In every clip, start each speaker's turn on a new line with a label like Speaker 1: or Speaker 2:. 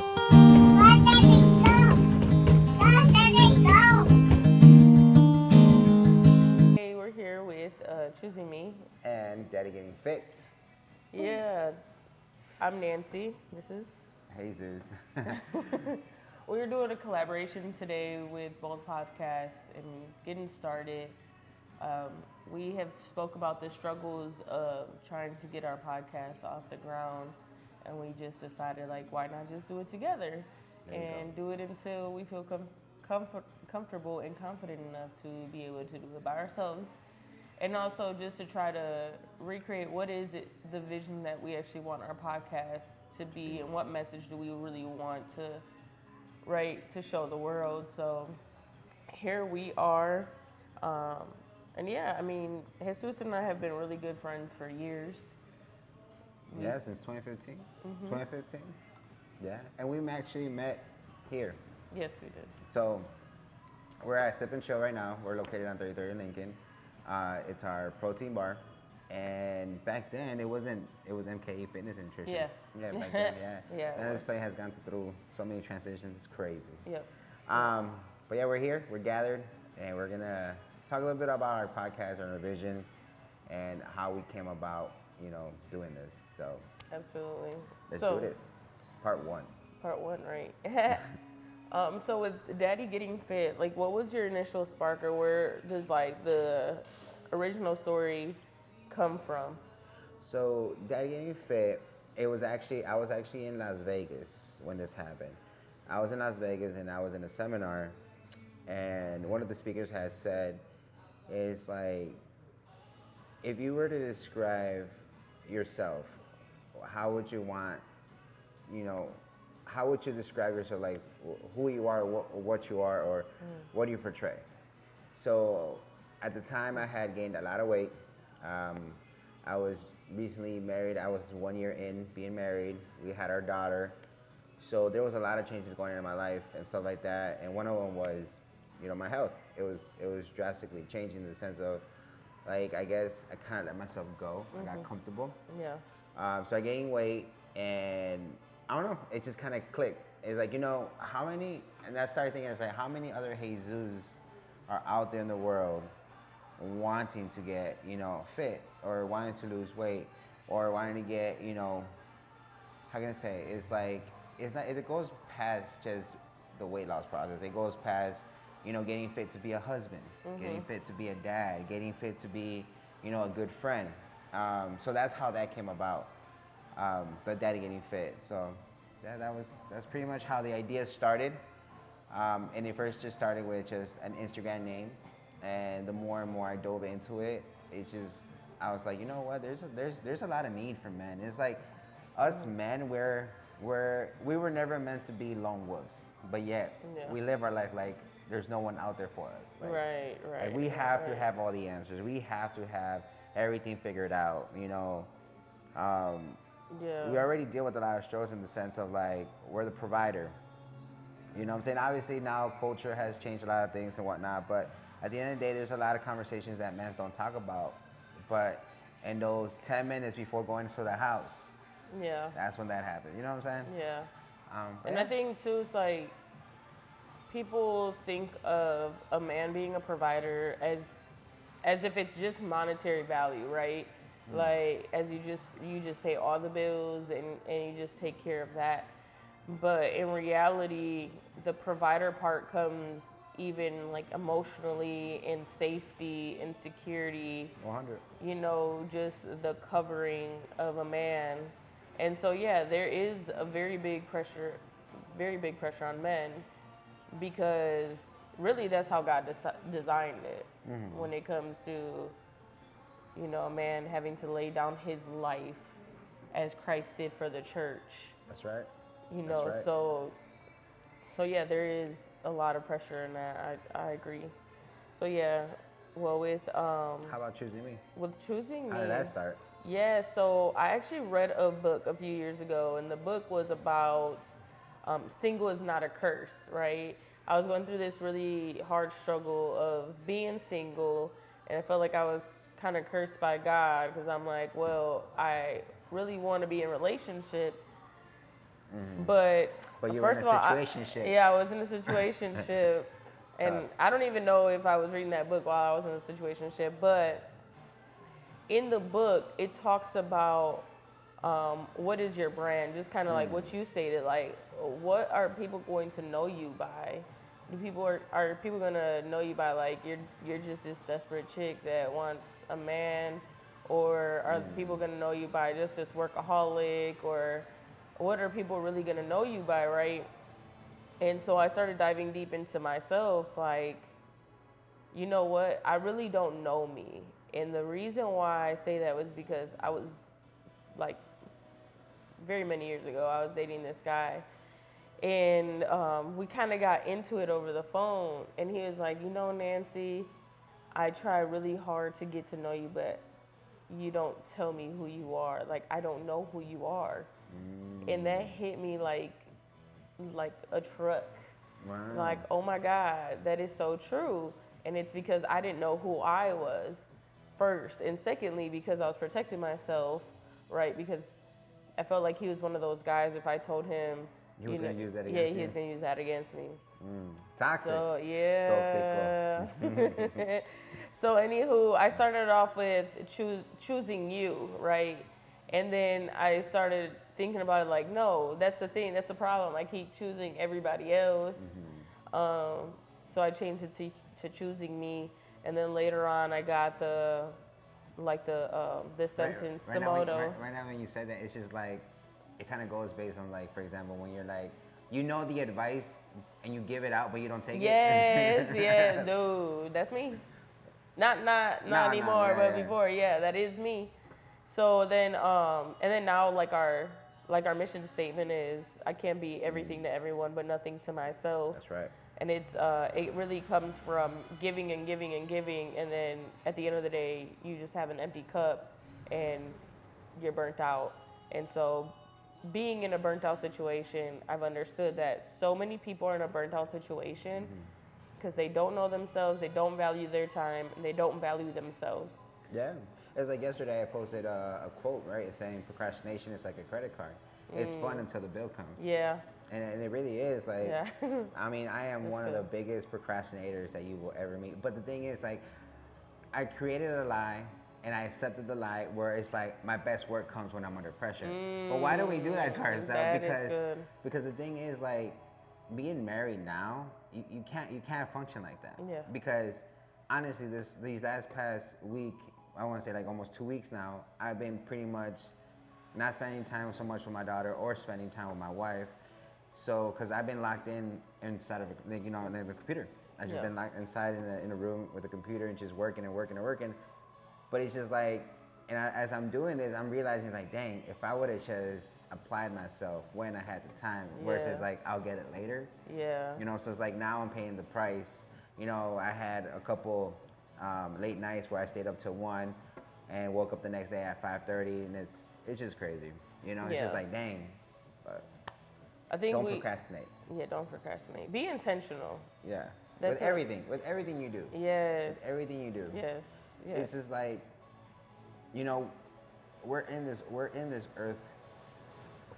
Speaker 1: Hey, we're here with Choosing Me.
Speaker 2: And Daddy Getting Fit.
Speaker 1: Yeah, I'm Nancy. This is.
Speaker 2: Jesus.
Speaker 1: We're doing a collaboration today with both podcasts and getting started. Um, we have spoke about the struggles of trying to get our podcast off the ground, and we just decided like, why not just do it together and do it until we feel comfortable and confident enough to be able to do it by ourselves. And also just to try to recreate what is it, the vision that we actually want our podcast to be, and what message do we really want to to show the world. So here we are. Um, and yeah, I mean, Jesus and I have been really good friends for years.
Speaker 2: Yeah, since 2015. 2015. Yeah, and we actually met here.
Speaker 1: Yes, we did.
Speaker 2: So we're at Sip and Chill right now. We're located on 33rd and Lincoln. It's our protein bar. And back then, it was MKE Fitness and Nutrition.
Speaker 1: Yeah.
Speaker 2: Yeah, back then, yeah.
Speaker 1: Yeah,
Speaker 2: And this place has gone through so many transitions. It's crazy.
Speaker 1: Yep.
Speaker 2: But yeah, we're here. We're gathered, and we're gonna talk a little bit about our podcast, our vision, and how we came about, doing this. So
Speaker 1: Absolutely.
Speaker 2: let's do this. Part one.
Speaker 1: Part one, right? So with Daddy Getting Fit, like, what was your initial spark, or where does like the original story come from?
Speaker 2: So Daddy Getting Fit, I was actually in Las Vegas when this happened. I was in Las Vegas and I was in a seminar, and one of the speakers had said, it's like, if you were to describe yourself, how would you want, how would you describe yourself, like who you are, what you are, or what do you portray? So at the time, I had gained a lot of weight. I was recently married. I was 1 year in being married. We had our daughter. So there was a lot of changes going on in my life and stuff like that. And one of them was, my health. It was drastically changing in the sense of, like, I guess I kind of let myself go. I got comfortable.
Speaker 1: Yeah.
Speaker 2: So I gained weight, and I don't know, it just kind of clicked. It's like, how many, and I started thinking, it's like, how many other Jesus are out there in the world wanting to get, fit, or wanting to lose weight, or wanting to get, how can I say, it's like, it goes past just the weight loss process. It goes past, getting fit to be a husband, getting fit to be a dad, getting fit to be, a good friend. So that's how that came about, the Daddy Getting Fit. So that's pretty much how the idea started. And it first just started with just an Instagram name, and the more and more I dove into it, it's just, I was like, you know what? There's a lot of need for men. It's like us men, we were never meant to be lone wolves, but yet we live our life like there's no one out there for us. Like,
Speaker 1: Right.
Speaker 2: like we have to have all the answers. We have to have everything figured out.
Speaker 1: Yeah.
Speaker 2: We already deal with a lot of struggles in the sense of, like, we're the provider. You know what I'm saying? Obviously now culture has changed a lot of things and whatnot, but at the end of the day, there's a lot of conversations that men don't talk about. But in those 10 minutes before going to the house,
Speaker 1: Yeah.
Speaker 2: that's when that happens. You know what I'm saying?
Speaker 1: Yeah.
Speaker 2: But
Speaker 1: And I think too, it's like people think of a man being a provider as if it's just monetary value, right? Like, as you just pay all the bills and you just take care of that. But in reality, the provider part comes even like emotionally, in safety, in security.
Speaker 2: 100.
Speaker 1: Just the covering of a man. And so yeah, there is a very big pressure on men, because really that's how God designed it. When it comes to a man having to lay down his life as Christ did for the church.
Speaker 2: That's right.
Speaker 1: That's right. So yeah, there is a lot of pressure in that. I agree. So yeah, well, with
Speaker 2: How about choosing me?
Speaker 1: with choosing me.
Speaker 2: How did that start?
Speaker 1: Yeah, so I actually read a book a few years ago, and the book was about single is not a curse, right? I was going through this really hard struggle of being single, and I felt like I was kind of cursed by God, because I'm like, well, I really want to be in a relationship, But
Speaker 2: you were
Speaker 1: first
Speaker 2: in
Speaker 1: of
Speaker 2: a
Speaker 1: all,
Speaker 2: situationship.
Speaker 1: I was in a situationship, and
Speaker 2: Tough.
Speaker 1: I don't even know if I was reading that book while I was in a situationship. But in the book, it talks about what is your brand, just kind of like what you stated, like what are people going to know you by? Are people gonna know you by like you're just this desperate chick that wants a man, or are people gonna know you by just this workaholic, or what are people really gonna know you by, right? And so I started diving deep into myself, like, you know what? I really don't know me. And the reason why I say that was because I was like very many years ago, I was dating this guy, and we kind of got into it over the phone. And he was like, you know, Nancy, I try really hard to get to know you, but you don't tell me who you are. Like, I don't know who you are. And that hit me like a truck.
Speaker 2: Wow.
Speaker 1: Like, oh my God, that is so true. And it's because I didn't know who I was, first. And secondly, because I was protecting myself, right? Because I felt like he was one of those guys, if I told him,
Speaker 2: He was going to use that
Speaker 1: yeah,
Speaker 2: against
Speaker 1: he
Speaker 2: you.
Speaker 1: was going to use that against me.
Speaker 2: Toxic.
Speaker 1: So, yeah. So, anywho, I started off with choosing you, right? And then I started thinking about it like, no, that's the thing, that's the problem. I keep choosing everybody else. So I changed it to choosing me. And then later on, I got the sentence,
Speaker 2: right
Speaker 1: the
Speaker 2: now,
Speaker 1: motto.
Speaker 2: Right now, when you said that, it's just like, it kind of goes based on, like, for example, when you're like, you know the advice and you give it out, but you don't take
Speaker 1: Yes,
Speaker 2: it.
Speaker 1: yes, dude, that's me. Not anymore,
Speaker 2: yeah,
Speaker 1: but
Speaker 2: yeah.
Speaker 1: before, yeah, that is me. So then, and then now, like our mission statement is, I can't be everything to everyone, but nothing to myself.
Speaker 2: That's right.
Speaker 1: And it's it really comes from giving and giving and giving, and then at the end of the day, you just have an empty cup, and you're burnt out. And so, being in a burnt out situation, I've understood that so many people are in a burnt out situation because they don't know themselves, they don't value their time, and they don't value themselves.
Speaker 2: Yeah. It's like yesterday I posted a quote, right? It's saying procrastination is like a credit card. It's fun until the bill comes.
Speaker 1: Yeah.
Speaker 2: And it really is. Like,
Speaker 1: Yeah.
Speaker 2: I mean, I am
Speaker 1: That's
Speaker 2: one of the
Speaker 1: good.
Speaker 2: biggest procrastinators that you will ever meet. But the thing is, like, I created a lie and I accepted the lie where it's like my best work comes when I'm under pressure. But why do we do that to ourselves?
Speaker 1: That is good.
Speaker 2: Because the thing is, like, being married now, you can't function like that.
Speaker 1: Yeah.
Speaker 2: Because honestly, these last past week, I want to say like almost 2 weeks now, I've been pretty much not spending time so much with my daughter or spending time with my wife. So, because I've been locked inside of in the computer. I just been locked inside in a room with a computer and just working and working and working. But it's just like, as I'm doing this, I'm realizing like, dang, if I would have just applied myself when I had the time, versus like I'll get it later.
Speaker 1: Yeah.
Speaker 2: You know, so it's like now I'm paying the price. You know, I had a couple late nights where I stayed up till 1 and woke up the next day at 5:30, and it's just crazy. You know, it's just like, dang. But
Speaker 1: I think
Speaker 2: don't procrastinate.
Speaker 1: Yeah, don't procrastinate. Be intentional.
Speaker 2: Yeah.
Speaker 1: That's
Speaker 2: with everything you do.
Speaker 1: Yes.
Speaker 2: With everything you do.
Speaker 1: Yes. Yes.
Speaker 2: It's just like, you know, we're in this earth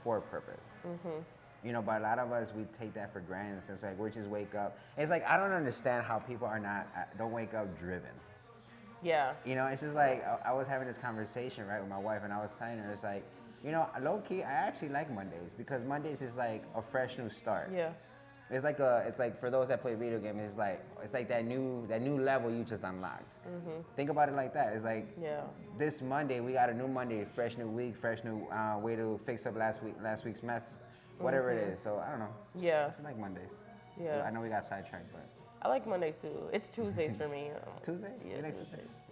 Speaker 2: for a purpose. You know, but a lot of us, we take that for granted. So it's like, we just wake up. It's like, I don't understand how people don't wake up driven.
Speaker 1: Yeah.
Speaker 2: You know, it's just like, I was having this conversation, right, with my wife, and I was telling her, it's like, you know, low key, I actually like Mondays because Mondays is like a fresh new start.
Speaker 1: Yeah.
Speaker 2: It's like for those that play video games, it's like that new level you just unlocked. Think about it like that. It's like, this Monday we got a new Monday, fresh new week, fresh new way to fix up last week's mess, whatever it is. So I don't know.
Speaker 1: Yeah.
Speaker 2: I like Mondays.
Speaker 1: Yeah.
Speaker 2: I know we got sidetracked, but
Speaker 1: I like Mondays too. It's Tuesdays for me.
Speaker 2: it's Tuesday.
Speaker 1: Yeah,
Speaker 2: You like
Speaker 1: Tuesdays.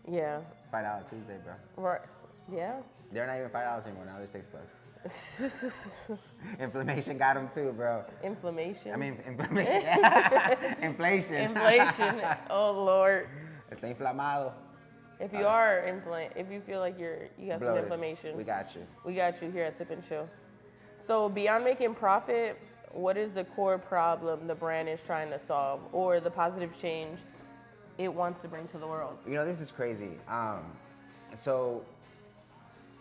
Speaker 1: Yeah.
Speaker 2: $5 Tuesday, bro.
Speaker 1: Right. Yeah.
Speaker 2: They're not even $5 anymore now. They're $6. Inflammation got them too, bro.
Speaker 1: Inflammation.
Speaker 2: I mean, inflammation. Inflation.
Speaker 1: Inflation. Oh Lord.
Speaker 2: Está inflamado.
Speaker 1: If you are inflamed, if you feel like you got some
Speaker 2: Bloated.
Speaker 1: inflammation,
Speaker 2: We got you.
Speaker 1: we got you here at Tip and Chill. So beyond making profit, what is the core problem the brand is trying to solve, or the positive change it wants to bring to the world?
Speaker 2: You know, this is crazy. So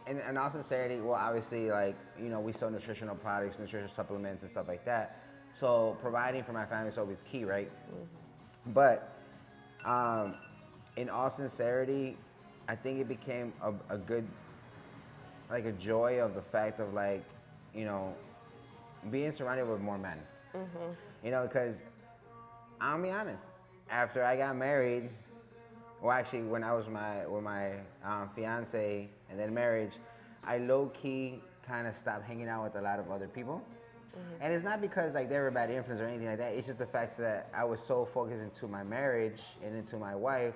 Speaker 2: in all sincerity, well, obviously, like, you know, we sell nutritional products, nutritional supplements, and stuff like that. So providing for my family is always key, right? But in all sincerity, I think it became a good, like, a joy of the fact of, like, you know, being surrounded with more men. You know, because I'll be honest, after I got married, well, actually, when I was with my fiance and then marriage, I low key kind of stopped hanging out with a lot of other people. And it's not because like they were a bad influence or anything like that. It's just the fact that I was so focused into my marriage and into my wife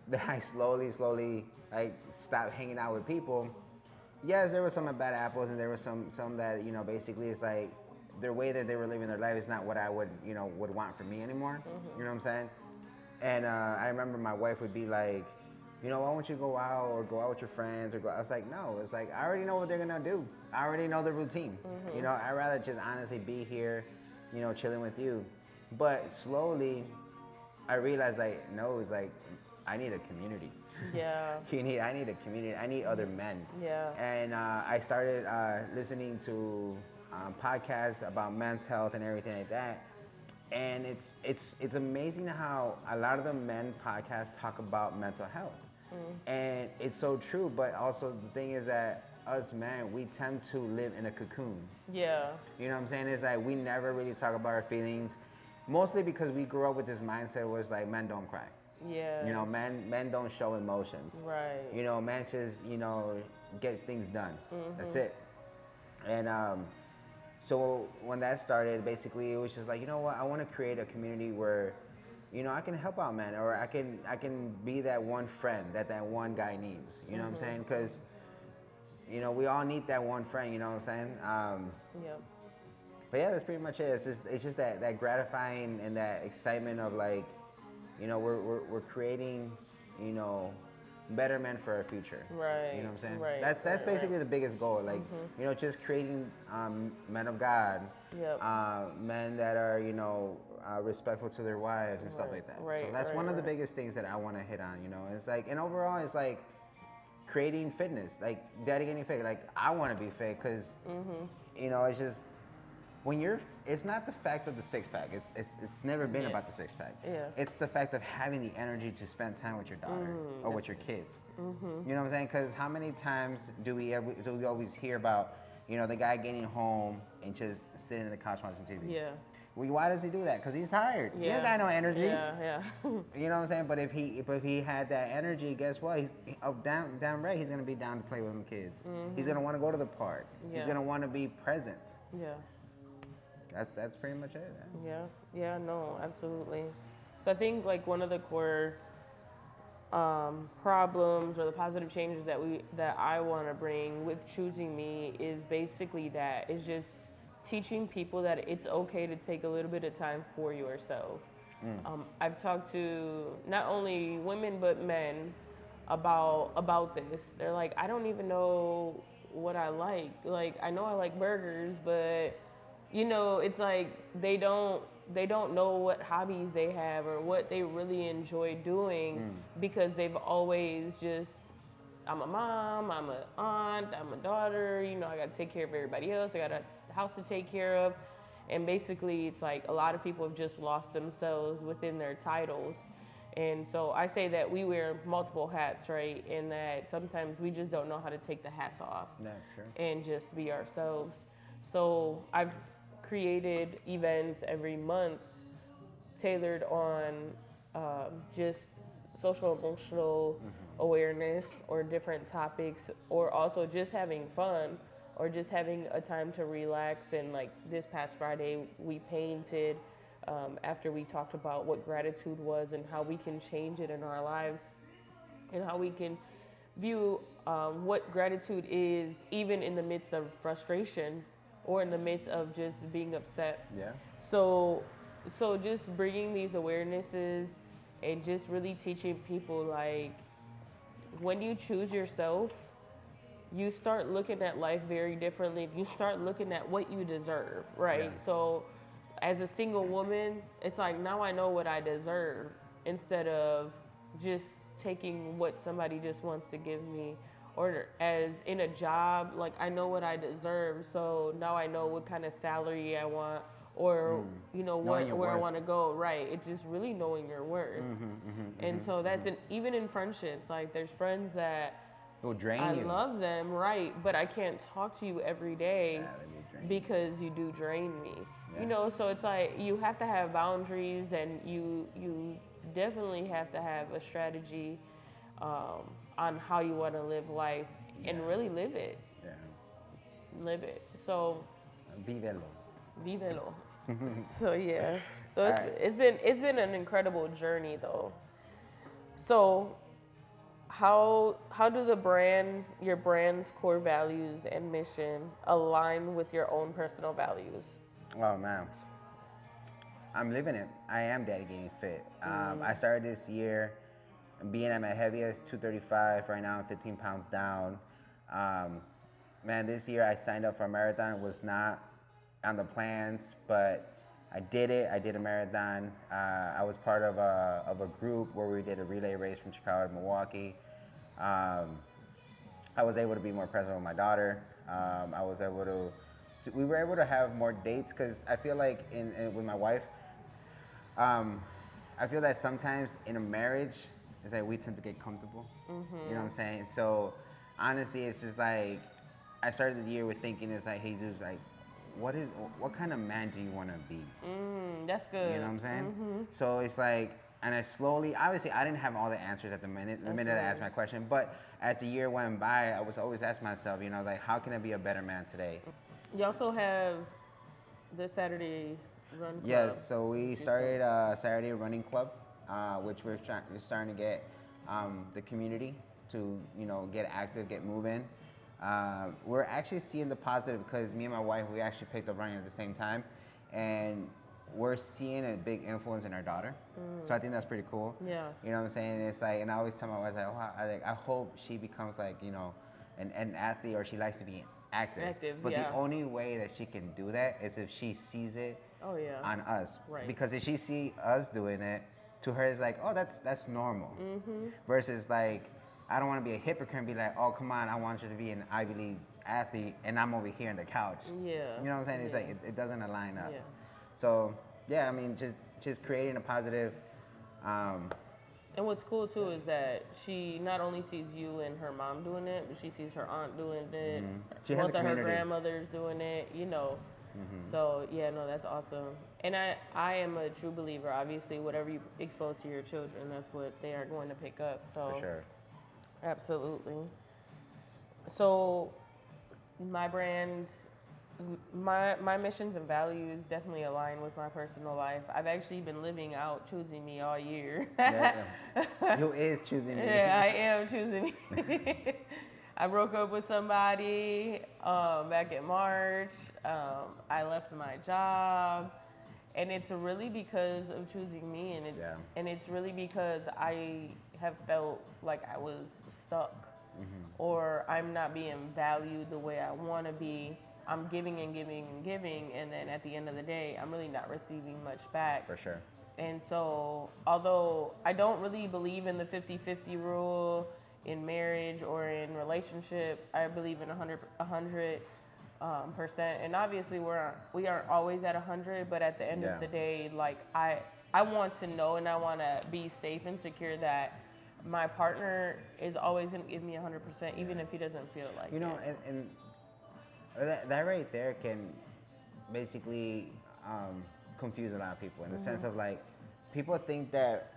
Speaker 2: that I slowly like stopped hanging out with people. Yes, there were some bad apples, and there were some that, you know, basically it's like their way that they were living their life is not what I would, you know, would want for me anymore. You know what I'm saying? And I remember my wife would be like, you know, why don't you go out or go out with your friends or go? I was like, no. It's like I already know what they're gonna do. I already know the routine. You know, I'd rather just honestly be here, you know, chilling with you. But slowly, I realized like, no, it's like I need a community.
Speaker 1: Yeah.
Speaker 2: I need a community. I need other men.
Speaker 1: Yeah.
Speaker 2: And I started listening to podcasts about men's health and everything like that. And it's amazing how a lot of the men podcasts talk about mental health. And it's so true, but also the thing is that us men, we tend to live in a cocoon.
Speaker 1: Yeah.
Speaker 2: You know what I'm saying? It's like we never really talk about our feelings, mostly because we grew up with this mindset where it's like men don't cry.
Speaker 1: Yeah.
Speaker 2: You know, men don't show emotions.
Speaker 1: Right.
Speaker 2: You know, men just, you know, get things done. That's it. And so when that started, basically it was just like, you know what, I want to create a community where, you know, I can help out men, or I can be that one friend that one guy needs. You know what I'm saying? Because, you know, we all need that one friend. You know what I'm saying?
Speaker 1: Yep.
Speaker 2: But yeah, that's pretty much it. It's just that gratifying and that excitement of like, you know, we're creating, you know, better men for our future.
Speaker 1: Right.
Speaker 2: You know what I'm saying?
Speaker 1: Right.
Speaker 2: That's basically the biggest goal. Like, you know, just creating men of God.
Speaker 1: Yep.
Speaker 2: Men that are, you know, respectful to their wives and stuff like that.
Speaker 1: Right,
Speaker 2: So that's one of the biggest things that I want to hit on, you know. It's like, and overall, it's like creating fitness, like dedicating fit. Like, I want to be fit because, you know, it's just, when you're, it's not the fact of the six pack. It's never been about the six pack.
Speaker 1: Yeah.
Speaker 2: It's the fact of having the energy to spend time with your daughter or with your kids. You know what I'm saying? Because how many times do we always hear about, you know, the guy getting home and just sitting in the couch watching TV?
Speaker 1: Yeah.
Speaker 2: Well, why does he do that? Because he's tired. He
Speaker 1: Yeah.
Speaker 2: ain't got no energy.
Speaker 1: Yeah.
Speaker 2: You know what I'm saying? But if he had that energy, guess what? He's down right. He's gonna be down to play with them kids. He's gonna want to go to the park.
Speaker 1: Yeah.
Speaker 2: He's gonna want to be present.
Speaker 1: Yeah.
Speaker 2: That's pretty much it.
Speaker 1: Yeah, no, absolutely. So I think like one of the core problems or the positive changes that I want to bring with choosing me is basically that it's just teaching people that it's okay to take a little bit of time for yourself. I've talked to not only women but men about this. They're like, I don't even know what I like. Like, I know I like burgers, but you know, it's like they don't know what hobbies they have or what they really enjoy doing because they've always just, I'm a mom, I'm an aunt, I'm a daughter, you know, I got to take care of everybody else, I got a house to take care of. And basically it's like a lot of people have just lost themselves within their titles. And so I say that we wear multiple hats, right? And that sometimes we just don't know how to take the hats off and just be ourselves. So I've created events every month tailored on just social emotional awareness or different topics, or also just having fun or just having a time to relax. And like this past Friday we painted after we talked about what gratitude was and how we can change it in our lives and how we can view what gratitude is even in the midst of frustration or in the midst of just being upset.
Speaker 2: Yeah.
Speaker 1: So just bringing these awarenesses and just really teaching people, like, when you choose yourself, you start looking at life very differently. You start looking at what you deserve, right?
Speaker 2: Yeah.
Speaker 1: So as a single woman, it's like, now I know what I deserve instead of just taking what somebody just wants to give me or as in a job, like I know what I deserve, so now I know what kind of salary I want, or you know
Speaker 2: Knowing your
Speaker 1: where I
Speaker 2: worth.
Speaker 1: want to go. Right? It's just really knowing your worth. And so that's even in friendships. Like there's friends that
Speaker 2: It will drain
Speaker 1: I
Speaker 2: you.
Speaker 1: love them, right? But I can't talk to you every day
Speaker 2: Yeah, they will drain you.
Speaker 1: because you do drain me.
Speaker 2: Yeah.
Speaker 1: You know, so it's like you have to have boundaries, and you definitely have to have a strategy on how you want to live life and really live it.
Speaker 2: Yeah.
Speaker 1: Live it. So
Speaker 2: Vívelo.
Speaker 1: vívelo. So yeah. So
Speaker 2: All right.
Speaker 1: it's been an incredible journey though. So how do your brand's core values and mission align with your own personal values?
Speaker 2: Oh man, I'm living it. I am dedicating fit. I started this year being at my heaviest, 235. Right now, I'm 15 pounds down. Man, this year I signed up for a marathon. It was not on the plans, but I did it. I did a marathon. I was part of a group where we did a relay race from Chicago to Milwaukee. I was able to be more present with my daughter. I was able to. We were able to have more dates because I feel like with my wife, I feel that sometimes in a marriage, it's like we tend to get comfortable. You know what I'm saying? So honestly, it's just like I started the year with thinking it's like, hey, Jesus, like, what kind of man do you want to be?
Speaker 1: That's good.
Speaker 2: You know what I'm saying? So it's like, and I slowly, obviously, I didn't have all the answers at the minute I asked my question, but as the year went by, I was always asking myself, you know, like, how can I be a better man today?
Speaker 1: You also have the Saturday Run Club.
Speaker 2: Yes, so we started a Saturday running club, which we're starting to get the community to, you know, get active, get moving. We're actually seeing the positive because me and my wife, we actually picked up running at the same time, and we're seeing a big influence in our daughter. So I think that's pretty cool.
Speaker 1: Yeah.
Speaker 2: You know what I'm saying? It's like, and I always tell my wife, like, wow, I hope she becomes like, you know, an athlete, or she likes to be active. But the only way that she can do that is if she sees it on us.
Speaker 1: Right.
Speaker 2: Because if she see us doing it, to her it's like, oh, that's normal. Versus like, I don't want to be a hypocrite and be like, oh, come on, I want you to be an Ivy League athlete, and I'm over here on the couch.
Speaker 1: Yeah.
Speaker 2: You know what I'm saying? It's like it doesn't align up.
Speaker 1: Yeah.
Speaker 2: So yeah, I mean, just creating a positive.
Speaker 1: And what's cool too is that she not only sees you and her mom doing it, but she sees her aunt doing it.
Speaker 2: She has a
Speaker 1: both of her
Speaker 2: community.
Speaker 1: grandmothers doing it, you know. So yeah, no, that's awesome. And I am a true believer. Obviously, whatever you expose to your children, that's what they are going to pick up. So
Speaker 2: For sure.
Speaker 1: absolutely. So my brand, my missions and values definitely align with my personal life. I've actually been living out choosing me all year.
Speaker 2: Who is choosing me?
Speaker 1: Yeah, I am choosing me. I broke up with somebody back in March. I left my job, and it's really because of choosing me, and it's really because I have felt like I was stuck, or I'm not being valued the way I want to be. I'm giving and giving and giving, and then at the end of the day, I'm really not receiving much back.
Speaker 2: For sure.
Speaker 1: And so, although I don't really believe in the 50-50 rule in marriage or in relationship, I believe in 100%. And obviously, we aren't always at 100, but at the end of the day, like I want to know, and I want to be safe and secure that my partner is always going to give me 100%, even if he doesn't feel like
Speaker 2: You know,
Speaker 1: it.
Speaker 2: and that right there can basically confuse a lot of people in the sense of like, people think that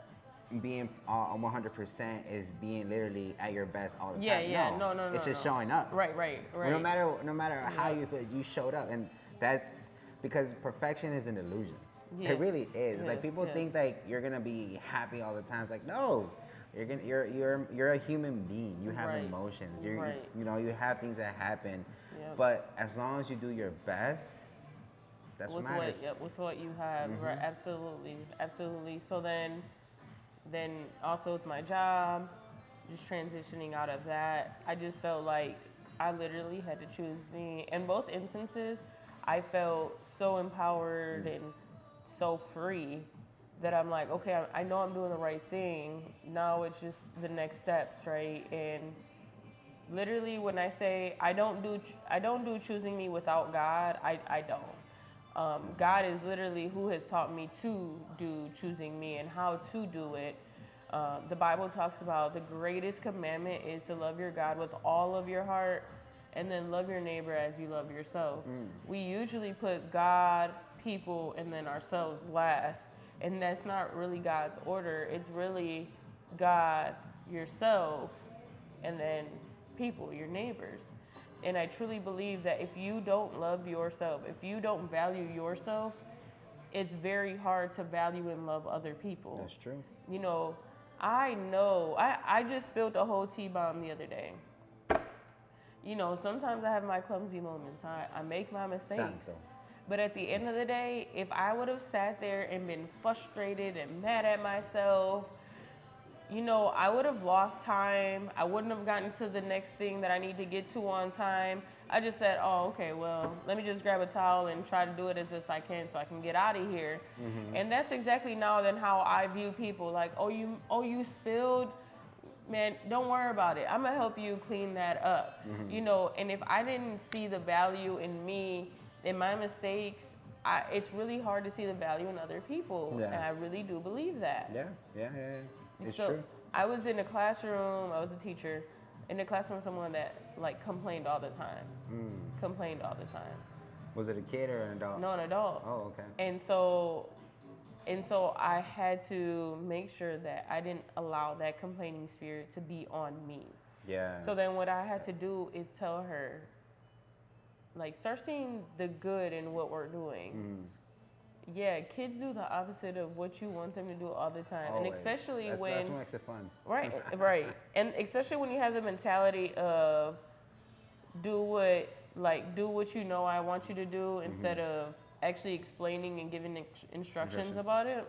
Speaker 2: being 100% is being literally at your best all the time.
Speaker 1: No.
Speaker 2: It's just showing up.
Speaker 1: Right.
Speaker 2: No matter how you feel, you showed up, and that's because perfection is an illusion.
Speaker 1: Yes.
Speaker 2: It really is. Like,
Speaker 1: Yes,
Speaker 2: people think like you're gonna be happy all the time. It's like, no. You're a human being. You have emotions. You know, you have things that happen.
Speaker 1: Yep.
Speaker 2: But as long as you do your best, that's what matters.
Speaker 1: With what you have, right? Absolutely. So then also with my job, just transitioning out of that, I just felt like I literally had to choose me. In both instances, I felt so empowered and so free that I'm like, okay, I know I'm doing the right thing. Now it's just the next steps, right? And literally, when I say I don't do choosing me without God, I don't. God is literally who has taught me to do choosing me and how to do it. The Bible talks about the greatest commandment is to love your God with all of your heart and then love your neighbor as you love yourself. We usually put God, people, and then ourselves last. And that's not really God's order. It's really God, yourself, and then people, your neighbors. And I truly believe that if you don't love yourself, if you don't value yourself, it's very hard to value and love other people.
Speaker 2: That's true.
Speaker 1: You know, I just spilled a whole T-bomb the other day. You know, sometimes I have my clumsy moments. I make my mistakes.
Speaker 2: Santo.
Speaker 1: But at the end of the day, if I would have sat there and been frustrated and mad at myself, you know, I would have lost time. I wouldn't have gotten to the next thing that I need to get to on time. I just said, oh, okay, well, let me just grab a towel and try to do it as best I can so I can get out of here. And that's exactly now then how I view people. Like, oh, you spilled? Man, don't worry about it. I'm going to help you clean that up. You know, and if I didn't see the value in me, in my mistakes, it's really hard to see the value in other people.
Speaker 2: Yeah.
Speaker 1: And I really do believe that.
Speaker 2: Yeah. It's
Speaker 1: So
Speaker 2: true.
Speaker 1: I was in a classroom, I was a teacher, in a classroom with someone that like complained all the time. Complained all the time.
Speaker 2: Was it a kid or an adult?
Speaker 1: No, an adult.
Speaker 2: Oh, okay.
Speaker 1: And so I had to make sure that I didn't allow that complaining spirit to be on me.
Speaker 2: Yeah.
Speaker 1: So then what I had to do is tell her, like, start seeing the good in what we're doing. Yeah, kids do the opposite of what you want them to do all the time.
Speaker 2: Always.
Speaker 1: And especially
Speaker 2: that's
Speaker 1: when...
Speaker 2: what makes it fun.
Speaker 1: Right. And especially when you have the mentality of do what you know I want you to do instead of actually explaining and giving instructions about it.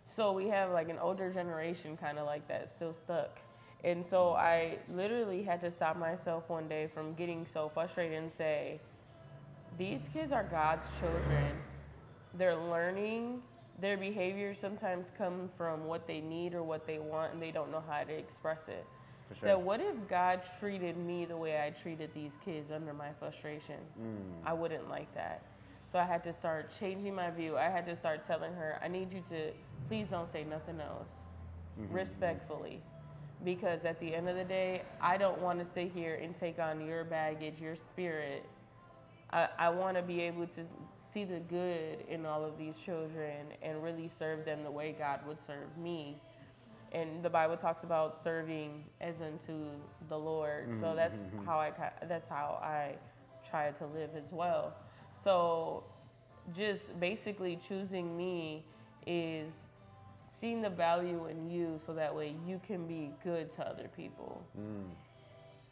Speaker 1: So we have like an older generation kind of like that still stuck. And so I literally had to stop myself one day from getting so frustrated and say, these kids are God's children. They're learning. Their behaviors sometimes come from what they need or what they want, and they don't know how to express it.
Speaker 2: For sure.
Speaker 1: So what if God treated me the way I treated these kids under my frustration? I wouldn't like that. So I had to start changing my view. I had to start telling her, I need you to please don't say nothing else, respectfully. Because at the end of the day, I don't want to sit here and take on your baggage, your spirit. I want to be able to see the good in all of these children and really serve them the way God would serve me. And the Bible talks about serving as unto the Lord. So that's how I try to live as well. So just basically choosing me is seeing the value in you so that way you can be good to other people.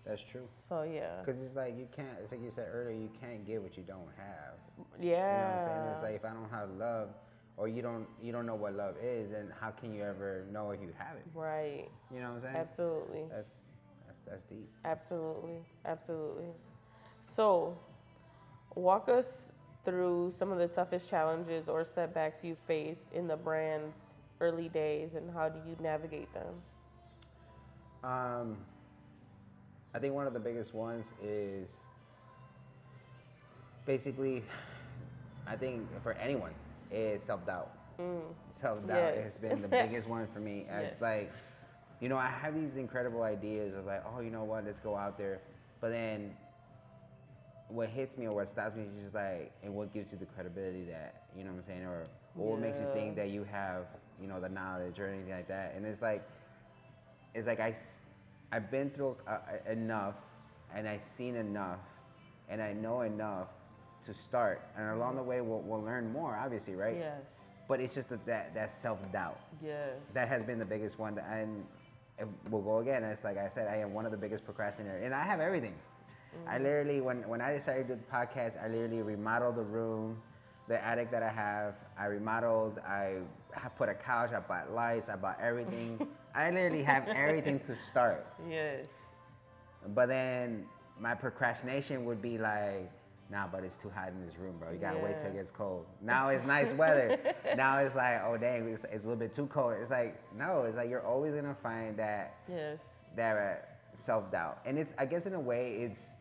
Speaker 2: That's true.
Speaker 1: So yeah.
Speaker 2: Because it's like it's like you said earlier, you can't get what you don't have.
Speaker 1: Yeah.
Speaker 2: You know what I'm saying? It's like if I don't have love, or you don't know what love is, then how can you ever know if you have it?
Speaker 1: Right.
Speaker 2: You know what I'm saying?
Speaker 1: Absolutely.
Speaker 2: That's deep.
Speaker 1: Absolutely. So, walk us through some of the toughest challenges or setbacks you faced in the brand's early days, and how do you navigate them?
Speaker 2: I think one of the biggest ones is basically, I think for anyone, is self-doubt. Self-doubt
Speaker 1: Yes.
Speaker 2: has been the biggest one for me.
Speaker 1: Yes.
Speaker 2: It's like, you know, I have these incredible ideas of like, oh, you know what, let's go out there. But then what hits me or what stops me is just like, and what gives you the credibility that, you know what I'm saying, or what makes you think that you have, you know, the knowledge or anything like that. And it's like I've been through enough, and I've seen enough, and I know enough to start. And along the way, we'll learn more, obviously, right?
Speaker 1: Yes.
Speaker 2: But it's just that self-doubt.
Speaker 1: Yes.
Speaker 2: That has been the biggest one. And we'll go again. It's like I said, I am one of the biggest procrastinators. And I have everything. I literally, when I decided to do the podcast, I literally remodeled the room, the attic that I have. I remodeled, I put a couch, I bought lights, I bought everything. I literally have everything to start.
Speaker 1: Yes.
Speaker 2: But then my procrastination would be like, nah, but it's too hot in this room, bro. You gotta wait till it gets cold. Now it's nice weather. Now it's like, oh dang, it's a little bit too cold. It's like, no, it's like you're always gonna find that
Speaker 1: Yes.
Speaker 2: that self-doubt. And it's, I guess in a way, it's,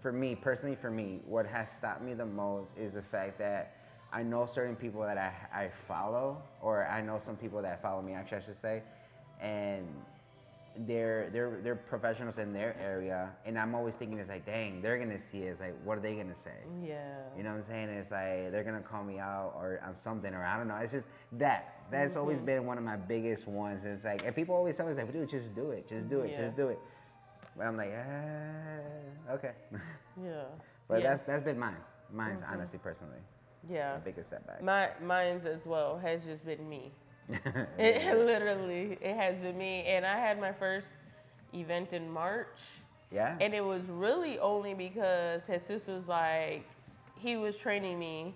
Speaker 2: for me, personally for me, what has stopped me the most is the fact that I know certain people that I follow, or I know some people that follow me, actually, I should say, and they're professionals in their area, and I'm always thinking, it's like, dang, they're gonna see it. It's like, what are they gonna say?
Speaker 1: Yeah.
Speaker 2: You know what I'm saying? It's like they're gonna call me out or on something, or I don't know. It's just that's always been one of my biggest ones. And it's like, and people always tell me, it's like, dude, just do it, just do it, just do it. But I'm like, okay.
Speaker 1: Yeah.
Speaker 2: But
Speaker 1: yeah.
Speaker 2: that's been mine's honestly, personally.
Speaker 1: Yeah.
Speaker 2: My biggest setback.
Speaker 1: Mine's as well has just been me. It has been me. And I had my first event in March.
Speaker 2: Yeah.
Speaker 1: And it was really only because Jesus was like, he was training me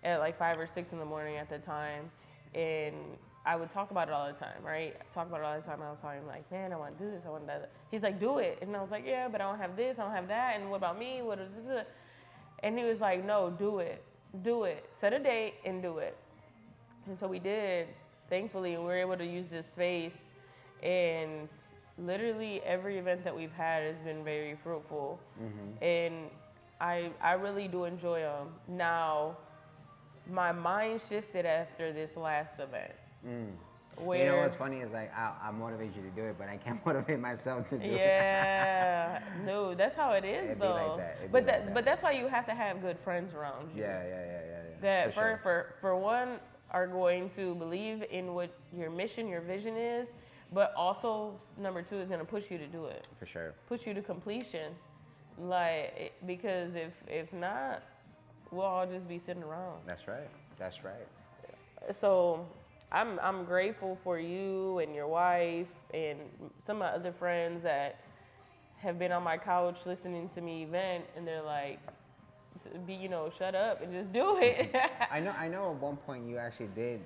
Speaker 1: at like 5 or 6 in the morning at the time. And I would talk about it all the time, right? I was telling him like, man, I want to do this, I want to do that. He's like, do it. And I was like, yeah, but I don't have this, I don't have that. And what about me? And he was like, no, do it. Do it. Set a date and do it. And so we did. Thankfully, we were able to use this space. And literally every event that we've had has been very fruitful. And I really do enjoy them. Now, my mind shifted after this last event. Where,
Speaker 2: you know what's funny is like I motivate you to do it, but I can't motivate myself to do it.
Speaker 1: Yeah, no, that's how it is
Speaker 2: It'd
Speaker 1: though.
Speaker 2: Be like that.
Speaker 1: But that's why you have to have good friends around you.
Speaker 2: Yeah.
Speaker 1: That
Speaker 2: For
Speaker 1: for one are going to believe in what your mission, your vision is, but also number 2 is going to push you to do it.
Speaker 2: For sure.
Speaker 1: Push you to completion, because if not, we'll all just be sitting around.
Speaker 2: That's right.
Speaker 1: So I'm grateful for you and your wife and some of my other friends that have been on my couch listening to me vent, and they're like, shut up and just do it.
Speaker 2: I know at one point you actually did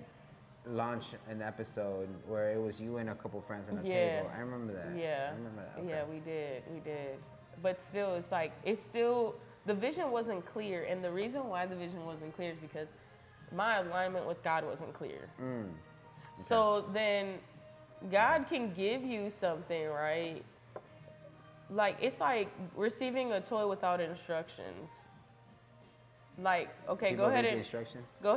Speaker 2: launch an episode where it was you and a couple friends on a table. I remember that.
Speaker 1: Yeah.
Speaker 2: I remember that. Okay.
Speaker 1: Yeah, we did. But still, the vision wasn't clear. And the reason why the vision wasn't clear is because my alignment with God wasn't clear. Okay. So then God can give you something, right? Like, it's like receiving a toy without instructions. Like, okay,
Speaker 2: People
Speaker 1: go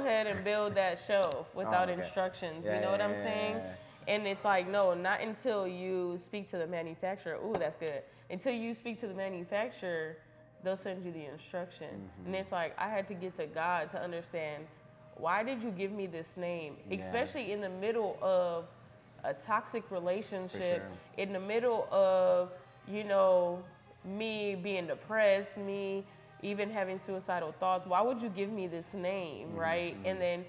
Speaker 1: ahead and build that shelf without instructions. You know what I'm saying? Yeah. And it's like, no, not until you speak to the manufacturer. Ooh, that's good. Until you speak to the manufacturer, they'll send you the instruction. And it's like, I had to get to God to understand, why did you give me this name? Yeah. Especially in the middle of a toxic relationship, in the middle of, me being depressed, me even having suicidal thoughts. Why would you give me this name, right? And then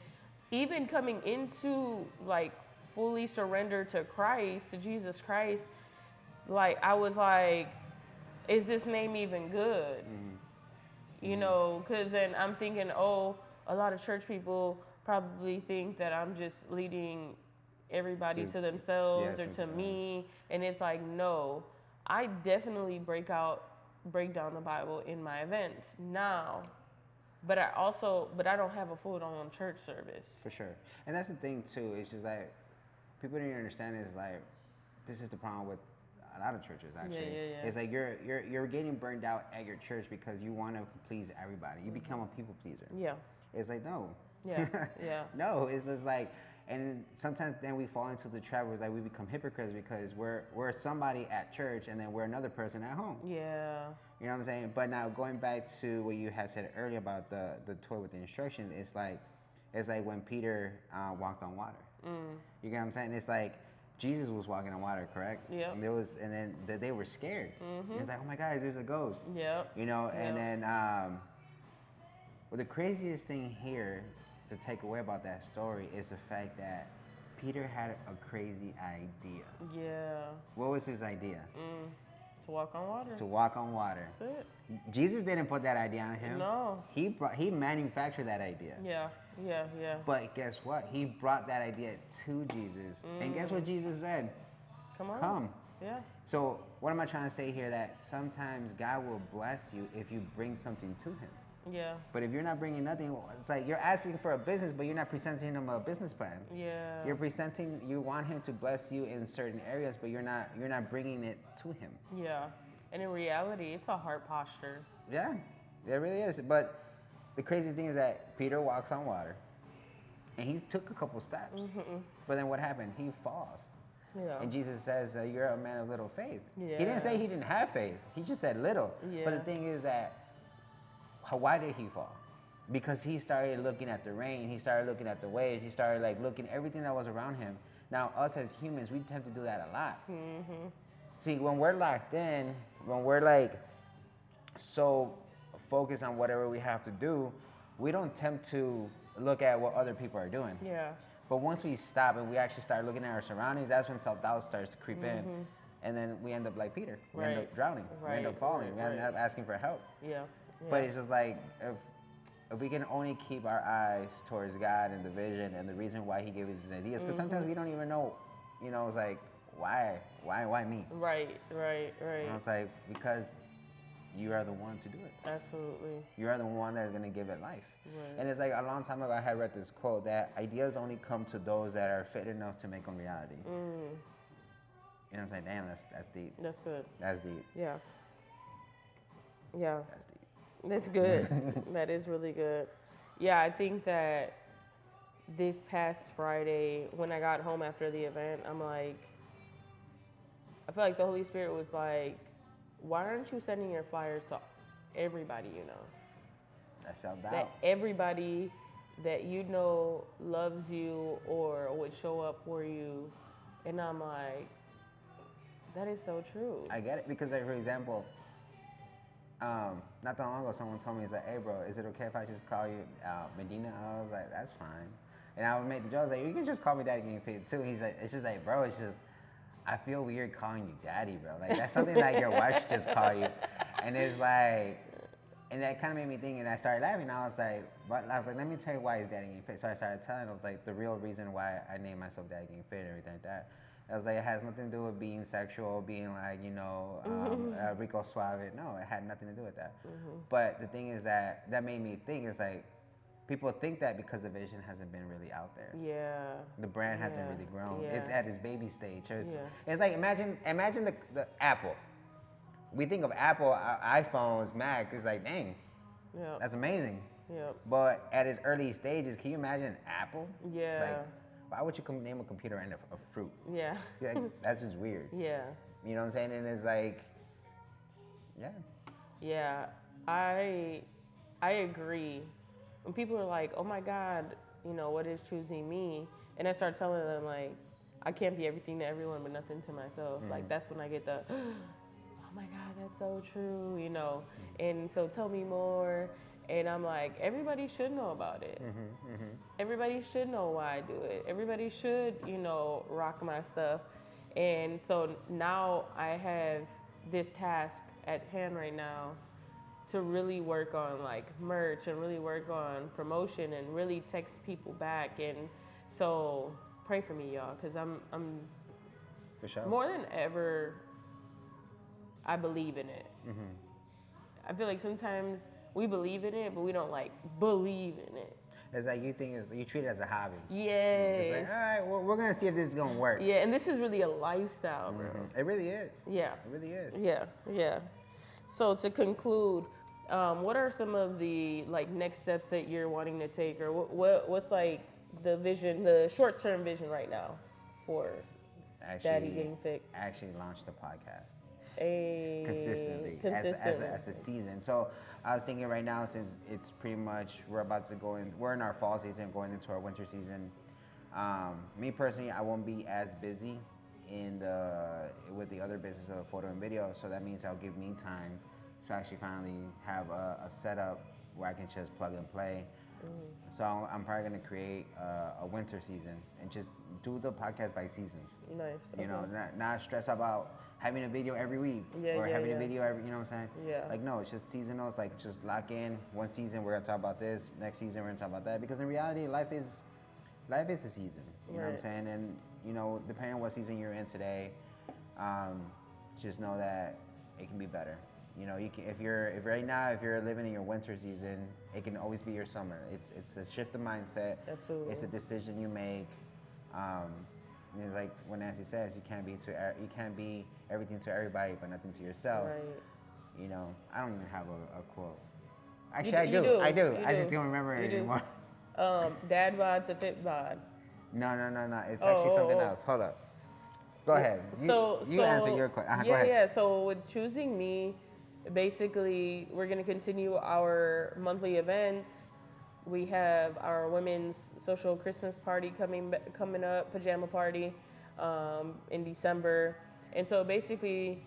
Speaker 1: even coming into like fully surrender to Christ, to Jesus Christ, like I was like, is this name even good? Because then I'm thinking, a lot of church people probably think that I'm just leading everybody to themselves or to me. And it's like, no, I definitely break down the Bible in my events now, but I don't have a full-on church service.
Speaker 2: For sure. And that's the thing too, it's just like, people don't understand is like, this is the problem with a lot of churches actually. Yeah. It's like you're getting burned out at your church because you want to please everybody. You become a people pleaser. Yeah. It's like, no.
Speaker 1: Yeah.
Speaker 2: No, it's just like, and sometimes then we fall into the trap where like we become hypocrites because we're somebody at church and then we're another person at home. Yeah. You know what I'm saying? But now going back to what you had said earlier about the toy with the instructions, it's like when Peter walked on water. You get what I'm saying? It's like Jesus was walking on water, correct? Yeah. And then they were scared. It's like, oh my God, is this a ghost? Yeah. And then the craziest thing here to take away about that story is the fact that Peter had a crazy idea. Yeah. What was his idea?
Speaker 1: To walk on water.
Speaker 2: To walk on water.
Speaker 1: That's it.
Speaker 2: Jesus didn't put that idea on him.
Speaker 1: No.
Speaker 2: He manufactured that idea.
Speaker 1: Yeah.
Speaker 2: But guess what? He brought that idea to Jesus. And guess what Jesus said?
Speaker 1: Come on.
Speaker 2: Come.
Speaker 1: Yeah.
Speaker 2: So what am I trying to say here? That sometimes God will bless you if you bring something to him.
Speaker 1: Yeah.
Speaker 2: But if you're not bringing nothing, it's like you're asking for a business, but you're not presenting him a business plan.
Speaker 1: Yeah.
Speaker 2: You want him to bless you in certain areas, but you're not bringing it to him.
Speaker 1: Yeah. And in reality, it's a heart posture.
Speaker 2: Yeah, it really is. But the craziest thing is that Peter walks on water, and he took a couple steps. But then what happened? He falls.
Speaker 1: Yeah.
Speaker 2: And Jesus says, you're a man of little faith.
Speaker 1: Yeah.
Speaker 2: He didn't say he didn't have faith. He just said little.
Speaker 1: Yeah.
Speaker 2: But the thing is that, why did he fall? Because he started looking at the rain. He started looking at the waves. He started like looking everything that was around him. Now, us as humans, we tend to do that a lot. See, when we're locked in, when we're like so focused on whatever we have to do, we don't tend to look at what other people are doing.
Speaker 1: Yeah.
Speaker 2: But once we stop and we actually start looking at our surroundings, that's when self-doubt starts to creep in. And then we end up like Peter. We end up drowning. We end up falling. We end up asking for help.
Speaker 1: Yeah.
Speaker 2: But it's just like, if we can only keep our eyes towards God and the vision and the reason why he gave us his ideas, because sometimes we don't even know, it's like, why me?
Speaker 1: Right.
Speaker 2: And it's like, because you are the one to do it.
Speaker 1: Absolutely.
Speaker 2: You are the one that's going to give it life.
Speaker 1: Right.
Speaker 2: And it's like a long time ago, I had read this quote that ideas only come to those that are fit enough to make them reality. And I was like, damn, that's deep.
Speaker 1: That's good.
Speaker 2: That's deep.
Speaker 1: Yeah. Yeah.
Speaker 2: That's deep.
Speaker 1: That's good. That is really good. Yeah, I think that this past Friday, when I got home after the event, I'm like, I feel like the Holy Spirit was like, why aren't you sending your flyers to everybody you know?
Speaker 2: That's self-doubt.
Speaker 1: That everybody that you know loves you or would show up for you. And I'm like, that is so true.
Speaker 2: I get it because, like, for example, not that long ago, someone told me, he's like, hey, bro, is it okay if I just call you Medina? I was like, that's fine. And I would make the joke, I was like, you can just call me Daddy Game Fit too. He's like, it's just like, bro, it's just, I feel weird calling you Daddy, bro. Like, that's something like your wife should just call you. And it's like, and that kind of made me think, and I started laughing. I was like, let me tell you why it's Daddy Game Fit. So I started telling, I was like, the real reason why I named myself Daddy Game Fit and everything like that. I was like, it has nothing to do with being sexual, being like, Rico Suave. No, it had nothing to do with that. But the thing is that made me think, is like, people think that because the vision hasn't been really out there.
Speaker 1: Yeah.
Speaker 2: The brand hasn't really grown.
Speaker 1: Yeah.
Speaker 2: It's at its baby stage. It's like, imagine the Apple. We think of Apple, iPhones, Mac. It's like, dang, that's amazing.
Speaker 1: Yep.
Speaker 2: But at its early stages, can you imagine Apple?
Speaker 1: Yeah.
Speaker 2: Like, why would you name a computer and a fruit?
Speaker 1: Yeah.
Speaker 2: Like, that's just weird.
Speaker 1: Yeah.
Speaker 2: You know what I'm saying? And it's like, yeah.
Speaker 1: Yeah. I agree. When people are like, oh my God, what is choosing me? And I start telling them, like, I can't be everything to everyone but nothing to myself. Like, that's when I get the, oh my God, that's so true, And so tell me more. And I'm like, everybody should know about it. Everybody should know why I do it. Everybody should, rock my stuff. And so now I have this task at hand right now to really work on like merch and really work on promotion and really text people back. And so pray for me, y'all, because I'm
Speaker 2: For sure.
Speaker 1: more than ever, I believe in it. I feel like sometimes we believe in it, but we don't like believe in it.
Speaker 2: It's like you treat it as a hobby.
Speaker 1: Yes.
Speaker 2: It's like, all right, well, we're gonna see if this is gonna work.
Speaker 1: Yeah, and this is really a lifestyle, bro.
Speaker 2: It really is.
Speaker 1: Yeah.
Speaker 2: It really is.
Speaker 1: Yeah. So to conclude, what are some of the like next steps that you're wanting to take, or what's like the vision, the short-term vision right now for Daddy Getting Fit?
Speaker 2: Actually launched a podcast.
Speaker 1: Consistently.
Speaker 2: As a season. So I was thinking right now, since it's pretty much, we're in our fall season, going into our winter season. Me personally, I won't be as busy with the other business of photo and video. So that means that'll give me time to actually finally have a setup where I can just plug and play. So I'm probably gonna create a winter season and just do the podcast by seasons.
Speaker 1: Nice. Okay.
Speaker 2: Not stress about having a video every week or having a video every, you know what I'm saying?
Speaker 1: Yeah.
Speaker 2: Like, no, it's just seasonal. It's like, just lock in. One season, we're going to talk about this. Next season, we're going to talk about that. Because in reality, life is a season. You know what I'm saying? And, depending on what season you're in today, just know that it can be better. You know, you can, if right now if you're living in your winter season, it can always be your summer. It's a shift of mindset.
Speaker 1: Absolutely.
Speaker 2: It's a decision you make. And like what Nancy says, you can't be everything to everybody, but nothing to yourself.
Speaker 1: Right.
Speaker 2: You know, I don't even have a quote.
Speaker 1: You
Speaker 2: Actually,
Speaker 1: do- you do.
Speaker 2: I do.
Speaker 1: You
Speaker 2: I
Speaker 1: do.
Speaker 2: just don't remember it
Speaker 1: You do.
Speaker 2: anymore.
Speaker 1: Dad bod to fit bod.
Speaker 2: No. It's actually something
Speaker 1: oh.
Speaker 2: else. Hold up. Go ahead. You answer your question. Go ahead.
Speaker 1: Yeah. So with choosing me, basically we're gonna continue our monthly events. We have our women's social Christmas party coming up, pajama party, in December, and so basically,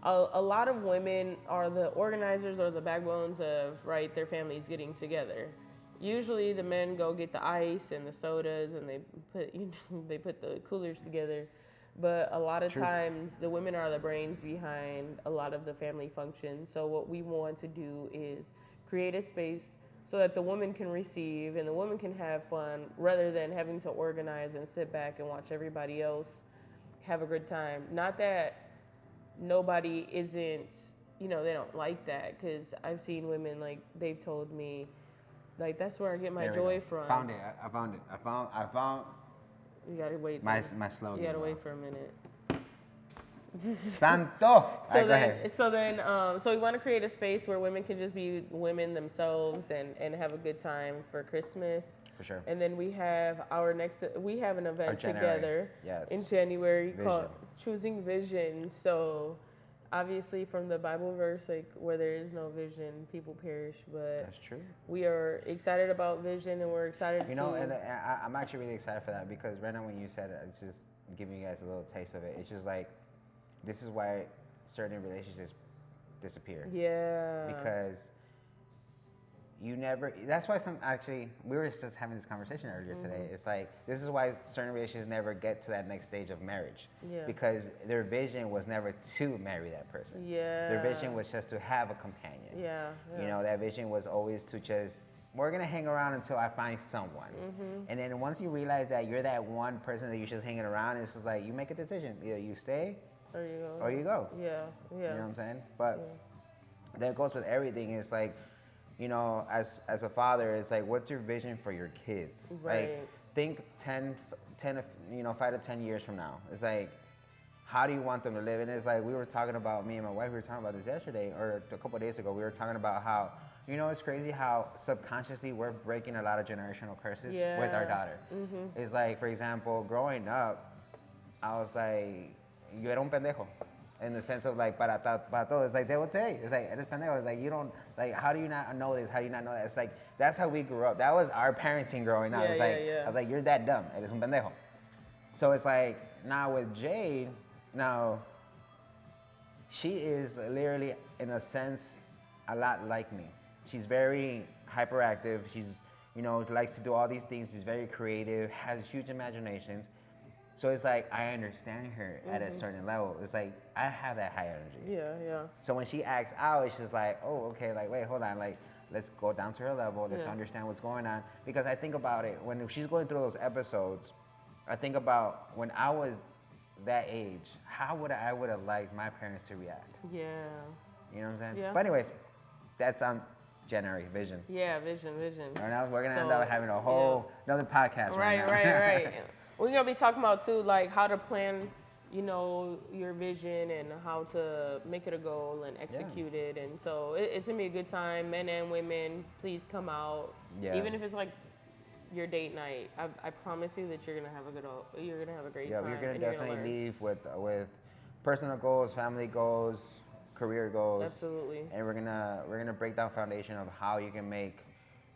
Speaker 1: a lot of women are the organizers or the backbones of their families getting together. Usually, the men go get the ice and the sodas, and they put the coolers together. But a lot of
Speaker 2: True.
Speaker 1: times, the women are the brains behind a lot of the family functions. So what we want to do is create a space so that the woman can receive and the woman can have fun rather than having to organize and sit back and watch everybody else have a good time. Not that nobody isn't, they don't like that, because I've seen women, they've told me, that's where I get my
Speaker 2: There we
Speaker 1: joy
Speaker 2: go.
Speaker 1: from.
Speaker 2: Found it. I found it. I found
Speaker 1: You gotta wait.
Speaker 2: my slogan.
Speaker 1: You gotta
Speaker 2: bro.
Speaker 1: wait for a minute.
Speaker 2: Santo. All right, go ahead.
Speaker 1: So we want to create a space where women can just be women themselves and have a good time for Christmas.
Speaker 2: For sure.
Speaker 1: And then we have an event
Speaker 2: January.
Speaker 1: together
Speaker 2: Yes.
Speaker 1: in January called
Speaker 2: Vision.
Speaker 1: Choosing Vision. So obviously from the Bible verse, where there is no vision, people perish. But
Speaker 2: That's true.
Speaker 1: we are excited about vision, and we're excited
Speaker 2: You
Speaker 1: to.
Speaker 2: know, and I'm actually really excited for that, because right now when you said it, it's just giving you guys a little taste of it. It's just like, this is why certain relationships disappear.
Speaker 1: Yeah.
Speaker 2: Because that's why we were just having this conversation earlier today. It's like, this is why certain relationships never get to that next stage of marriage.
Speaker 1: Yeah.
Speaker 2: Because their vision was never to marry that person.
Speaker 1: Yeah.
Speaker 2: Their vision was just to have a companion.
Speaker 1: Yeah.
Speaker 2: You know, that vision was always to just, we're gonna hang around until I find someone. And then once you realize that you're that one person that you're just hanging around, it's just like, you make a decision. Either you stay
Speaker 1: There you go.
Speaker 2: or you go.
Speaker 1: Yeah.
Speaker 2: You know what I'm saying? But that goes with everything. It's like, as a father, it's like, what's your vision for your kids?
Speaker 1: Right.
Speaker 2: Like, think 5 to 10 years from now. It's like, how do you want them to live? And it's like, me and my wife, we were talking about this yesterday, or a couple of days ago. We were talking about how, it's crazy how subconsciously we're breaking a lot of generational curses with our daughter. It's like, for example, growing up, I was like, yo era un pendejo. In the sense of para todo. It's like, they will tell you. It's like, eres pendejo. It's like, you don't, how do you not know this? How do you not know that? It's like, that's how we grew up. That was our parenting growing up.
Speaker 1: Yeah,
Speaker 2: It's
Speaker 1: yeah,
Speaker 2: like,
Speaker 1: yeah.
Speaker 2: I was like, you're that dumb. Eres un pendejo. So it's like, now with Jade, she is literally, in a sense, a lot like me. She's very hyperactive. She's, likes to do all these things. She's very creative, has huge imaginations. So it's like, I understand her at a certain level. It's like, I have that high energy.
Speaker 1: Yeah.
Speaker 2: So when she acts out, it's just like, oh, okay, wait, hold on. Let's go down to her level. Let's understand what's going on. Because I think about it, when she's going through those episodes, I think about when I was that age, how would I would have liked my parents to react?
Speaker 1: Yeah.
Speaker 2: You know what I'm saying?
Speaker 1: Yeah.
Speaker 2: But anyways, that's January vision.
Speaker 1: Yeah, vision.
Speaker 2: Right now, we're going to end
Speaker 1: So,
Speaker 2: up having a whole another podcast right now.
Speaker 1: Right. We're gonna be talking about too, how to plan, your vision and how to make it a goal and execute it. And so it's gonna be a good time. Men and women, please come out.
Speaker 2: Yeah.
Speaker 1: Even if it's your date night, I promise you that you're gonna have a great time.
Speaker 2: Yeah, you're going
Speaker 1: and
Speaker 2: to
Speaker 1: you're gonna
Speaker 2: definitely
Speaker 1: learn.
Speaker 2: leave with personal goals, family goals, career goals.
Speaker 1: Absolutely.
Speaker 2: And we're gonna break down foundation of how you can make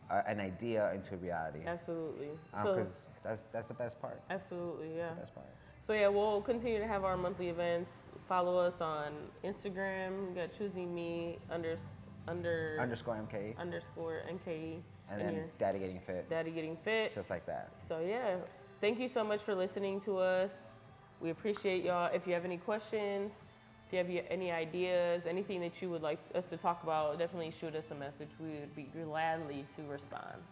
Speaker 2: an idea into reality.
Speaker 1: Absolutely.
Speaker 2: Because that's the best part.
Speaker 1: Absolutely, yeah.
Speaker 2: That's the best part.
Speaker 1: So yeah, we'll continue to have our monthly events. Follow us on Instagram. We got choosing me
Speaker 2: Underscore MKE.
Speaker 1: underscore NKE.
Speaker 2: And then Daddy Getting Fit.
Speaker 1: Daddy Getting Fit.
Speaker 2: Just like that.
Speaker 1: So yeah, thank you so much for listening to us. We appreciate y'all. If you have any questions, if you have any ideas, anything that you would like us to talk about, definitely shoot us a message. We would be gladly to respond.